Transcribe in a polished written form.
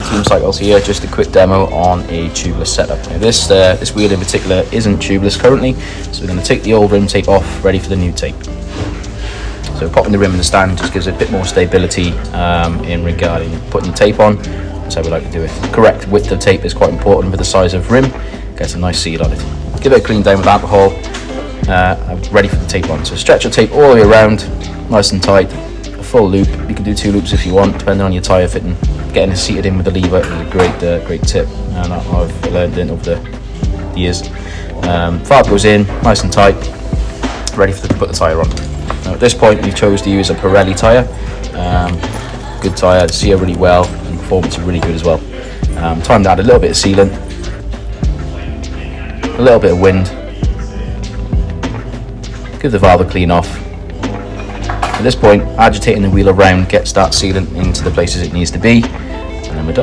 team cycles here, just a quick demo on a tubeless setup. Now this wheel in particular isn't tubeless currently, so we're going to take the old rim tape off, ready for the new tape. So popping the rim in the stand just gives it a bit more stability in regarding putting the tape on. That's how we like to do it. The correct width of tape is quite important for the size of rim, gets a nice seal on it. Give it a clean down with alcohol, ready for the tape on. So stretch your tape all the way around, nice and tight, a full loop. You can do 2 loops if you want, depending on your tyre fitting. Getting it seated in with the lever is a great tip, and I've learned it over the years. Valve goes in, nice and tight, ready to put the tyre on. Now at this point we've chose to use a Pirelli tyre, good tyre, sear really well, and performance is really good as well. Time to add a little bit of sealant, a little bit of wind, give the valve a clean off. At this point, agitating the wheel around gets that sealant into the places it needs to be, and then we're done.